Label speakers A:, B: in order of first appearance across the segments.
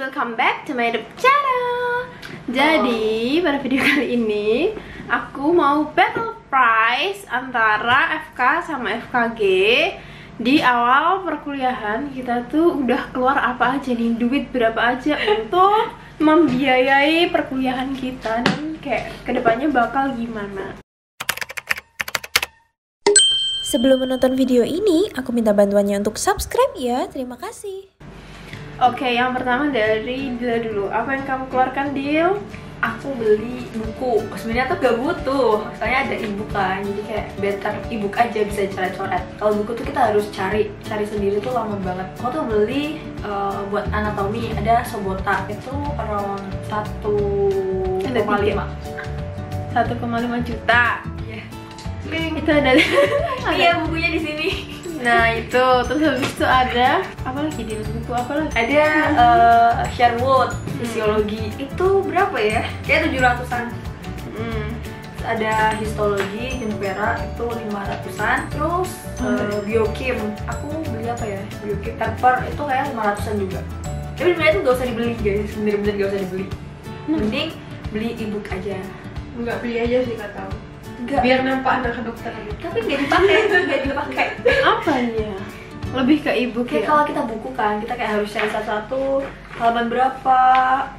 A: welcome back to my YouTube channel. Jadi pada video kali ini aku mau battle prize antara FK sama FKG. Di awal perkuliahan kita tuh udah keluar apa aja nih, duit berapa aja untuk membiayai perkuliahan kita dan kayak kedepannya bakal gimana.
B: Sebelum menonton video ini, aku minta bantuannya untuk subscribe ya, terima kasih.
A: Oke, yang pertama dari Dila dulu. Apa yang kamu keluarkan, Dil?
C: Aku beli buku. Sebenarnya tuh gak butuh, soalnya ada ebook kan. Jadi kayak better ebook aja bisa coret-coret. Kalau buku tuh kita harus cari sendiri tuh lama banget. Aku tuh beli buat anatomi ada Sobota itu around 1,5
A: juta.
C: Yeah.
A: Itu ada.
C: Iya, bukunya di sini.
A: Nah itu, terus habis itu ada apa lagi di buku apa lagi?
C: Ada Sherwood fisiologi. Itu berapa ya? Kayak 700-an. Ada histologi Junpera itu 500-an. Terus biokim. Aku beli apa ya? Biokim paper itu kayak 500-an juga. Tapi sebenarnya itu gak usah dibeli guys. Bener-bener gak usah dibeli. Mending beli ebook aja.
A: Enggak, beli aja sih kata aku.
C: Enggak.
A: Biar nampak anak kedokteran.
C: Tapi nggak dipakai.
A: Apa ya? Lebih ke ebook
C: Kayak
A: ya?
C: kalau kita buku kan, kita kayak harus cari satu-satu halaman berapa,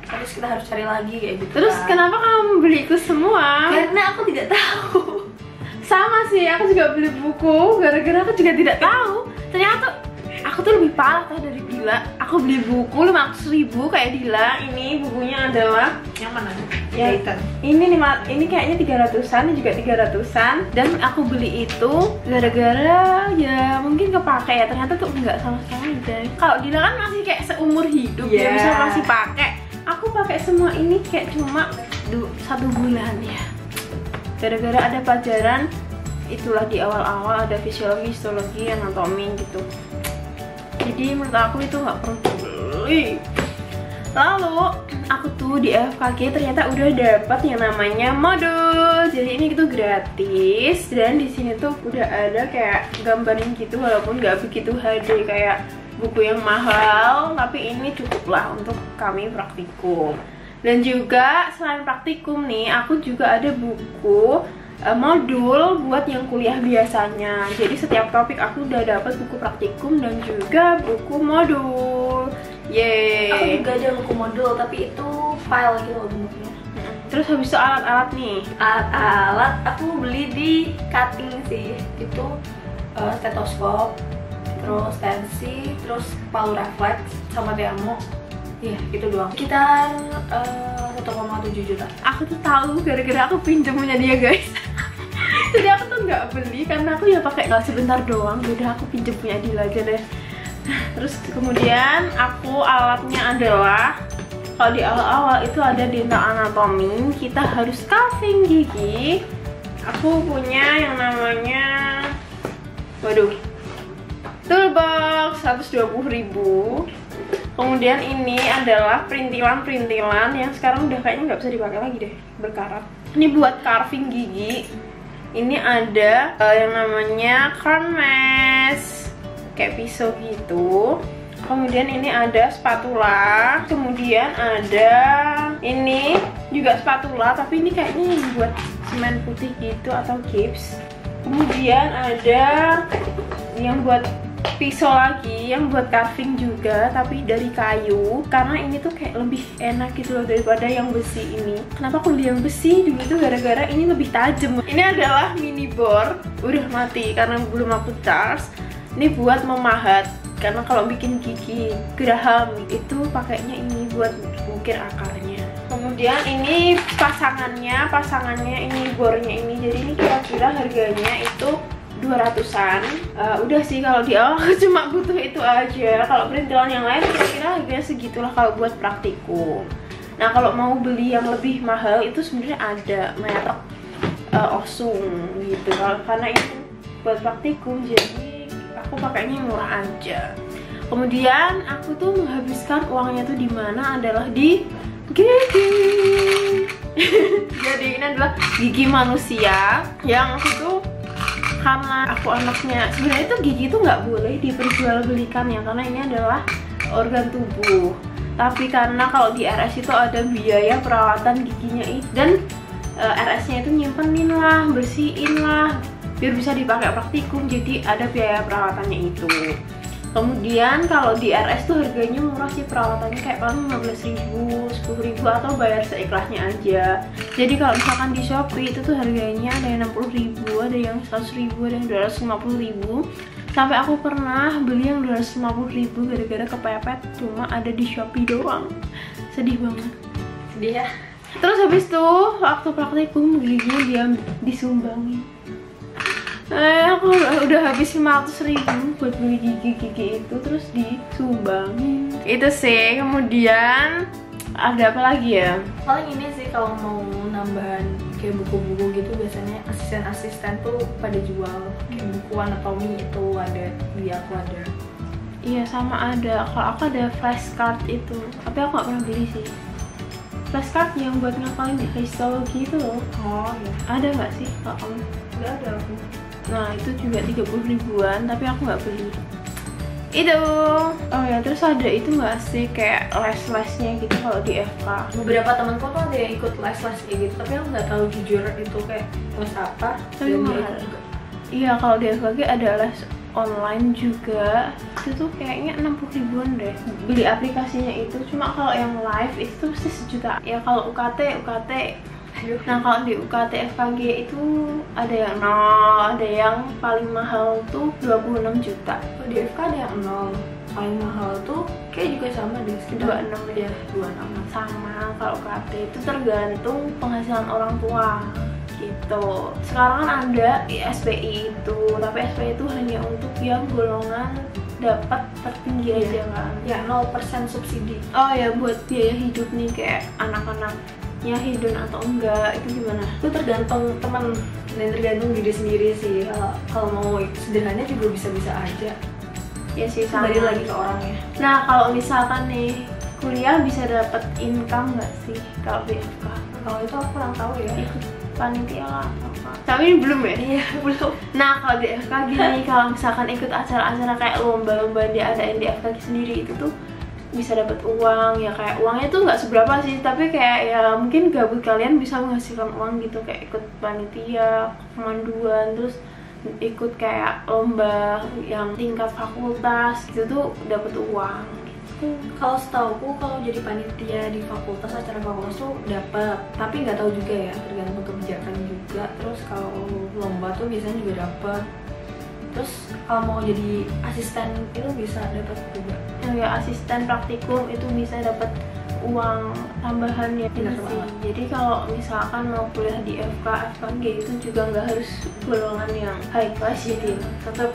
C: terus kita harus cari lagi kayak gitu.
A: Terus
C: kan.
A: kenapa kamu beli itu semua?
C: Karena aku tidak tahu.
A: Sama sih, aku juga beli buku gara-gara aku juga tidak tahu. Ternyata aku tuh lebih parah tau dari Dila. Aku beli buku 500.000 kayak Dila. Ini bukunya adalah
C: Yang mana?
A: ya, ini kayaknya 300-an, ini juga 300-an. Dan aku beli itu gara-gara ya mungkin kepake ya. Ternyata tuh enggak sama sekali deh. Kalau Dila kan masih kayak seumur hidup ya bisa masih pakai. Aku pakai semua ini kayak cuma 1 bulan ya. Gara-gara ada pelajaran itulah di awal-awal ada fisiologi, histologi, anatomi gitu. Jadi menurut aku itu nggak perlu dibeli. Lalu aku tuh di FKG ternyata udah dapat yang namanya modul. Jadi ini itu gratis dan di sini tuh udah ada kayak gambarin gitu walaupun nggak begitu HD kayak buku yang mahal, tapi ini cukuplah untuk kami praktikum. Dan juga selain praktikum nih, aku juga ada buku modul buat yang kuliah biasanya. Jadi setiap topik aku udah dapat buku praktikum dan juga buku modul. Yeay.
C: Aku juga ada buku modul, tapi itu file gitu loh bentuknya.
A: Terus habis itu alat-alat nih.
C: Alat aku beli di cutting sih. Itu stetoskop, terus tensi, terus palu refleks sama demo. Iya, gitu doang. Sekitar 1,7 juta.
A: Aku tuh tahu gara-gara aku pinjam punya dia, guys. Jadi aku tuh nggak beli karena aku ya pakai nggak sebentar doang. Udah aku pinjam punya dia aja deh. Terus kemudian aku alatnya adalah kalau di awal-awal itu ada dental anatomi. Kita harus carving gigi. Aku punya yang namanya toolbox 120.000. Kemudian ini adalah perintilan-perintilan yang sekarang udah kayaknya nggak bisa dipakai lagi deh, berkarat. Ini buat carving gigi. Ini ada yang namanya crown mask, kayak pisau gitu. Kemudian ini ada spatula. Kemudian ada ini juga spatula, tapi ini kayaknya yang buat semen putih gitu atau gips. Kemudian ada yang buat pisau lagi, yang buat carving juga tapi dari kayu, karena ini tuh kayak lebih enak gitu loh daripada yang besi ini. Kenapa aku beli yang besi dulu tuh gara-gara ini lebih tajam. Ini adalah mini bor, udah mati karena belum aku charge. Ini buat memahat, karena kalau bikin gigi geraham itu pakainya ini buat ukir akarnya. Kemudian ini pasangannya ini bornya ini. Jadi ini kira-kira harganya itu 200-an. Udah sih kalau di awal aku cuma butuh itu aja. Kalau perintilan yang lain kira-kira harganya segitulah kalau buat praktikum. Nah kalau mau beli yang lebih mahal itu sebenarnya ada merek Osung gitu. Karena itu buat praktikum jadi aku pakainya yang murah aja. Kemudian aku tuh menghabiskan uangnya tuh di mana adalah di gigi. Jadi ini adalah gigi manusia yang aku tuh karena aku anaknya, sebenarnya itu gigi itu nggak boleh diperjualbelikan ya, karena ini adalah organ tubuh. Tapi karena kalau di RS itu ada biaya perawatan giginya dan RS-nya itu nyimpenin lah, bersihin lah biar bisa dipakai praktikum, jadi ada biaya perawatannya itu. Kemudian kalau di RS tuh harganya murah sih, perawatannya kayak paling 15.000, 10.000 atau bayar seikhlasnya aja. Jadi kalau misalkan di Shopee itu tuh harganya ada yang 60.000, ada yang 100.000, ada yang 250.000. Sampai aku pernah beli yang 250.000 gara-gara kepepet, cuma ada di Shopee doang. Sedih banget.
C: Sedih ya.
A: Terus habis tuh waktu praktikum giginya dia disumbangin. Aku udah habis 500.000 buat beli gigi itu, terus disumbangin. Itu sih. Kemudian ada apa lagi ya?
C: Paling ini sih, kalau mau nambahan kayak buku-buku gitu, biasanya asisten-asisten tuh pada jual kayak buku anatomi itu ada, di aku ada.
A: Iya sama ada. Kalau aku ada flashcard itu, tapi aku nggak pernah beli sih. Flashcard yang buat ngapalin di histologi itu loh.
C: Oh iya.
A: Ada nggak sih kalau kamu?
C: Nggak ada aku.
A: Nah itu juga 30.000-an, tapi aku nggak beli itu. Oh ya, terus ada itu nggak sih kayak les-lesnya gitu kalau di FK?
C: Beberapa temanku tuh ada yang ikut les-les kayak gitu, tapi aku nggak tahu jujur itu kayak les apa.
A: Tapi mahal. Iya, kalau di FKG ada les online juga, itu tuh kayaknya 60.000-an deh. Beli aplikasinya itu, cuma kalau yang live itu pasti sejuta. Ya kalau UKT. Nah kalau di UKT FKG itu ada yang 0, ada yang paling mahal tuh 26 juta.
C: Kalau di FK ada yang 0, paling mahal tuh kayak juga sama deh, sekitar
A: 26 ya.
C: 26
A: Sama kalau UKT itu tergantung penghasilan orang tua gitu. Sekarang kan ada SPI itu, tapi SPI itu hanya untuk yang golongan dapat tertinggi aja kan.
C: Ya 0% subsidi.
A: Oh ya, buat biaya hidup nih kayak anak-anaknya hedon atau enggak, itu gimana?
C: Itu tergantung teman dan tergantung diri sendiri sih. Kalau mau sederhananya juga bisa-bisa aja.
A: Ya sih, sama.
C: Kembali lagi ke orangnya.
A: Nah kalau misalkan nih kuliah bisa dapat income nggak sih kalau di FK?
C: Kalau itu aku kurang tahu ya.
A: Ikut panitia lah atau apa? Tapi ini belum ya?
C: Iya, belum.
A: Nah kalau di FK gini, kalau misalkan ikut acara-acara kayak lomba-lomba diadain di FK sendiri itu tuh bisa dapat uang. Ya kayak uangnya tuh nggak seberapa sih, tapi kayak ya mungkin gabut kalian bisa menghasilkan uang gitu, kayak ikut panitia, kemanduan, terus ikut kayak lomba yang tingkat fakultas gitu tuh dapat uang gitu.
C: Kalau setauku kalau jadi panitia di fakultas, acara fakultas tuh dapat, tapi nggak tahu juga ya, tergantung kebijakan juga. Terus kalau lomba tuh biasanya juga dapat. Terus kalau mau jadi asisten itu bisa dapat juga.
A: Ya asisten praktikum itu bisa dapat uang tambahan ya.
C: Benar
A: sih.
C: banget.
A: Jadi kalau misalkan mau kuliah di FK, FKG itu juga nggak harus golongan yang high class jadi tetap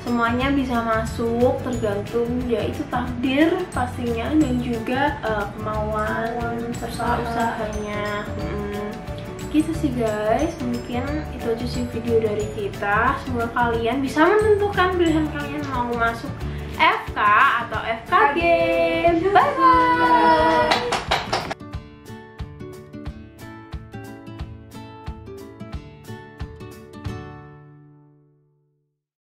A: semuanya bisa masuk, tergantung ya itu takdir pastinya dan juga kemauan usahanya. Gitu sih guys, mungkin itu aja sih video dari kita. Semoga kalian bisa menentukan pilihan kalian mau masuk FK atau FKG. Bye bye.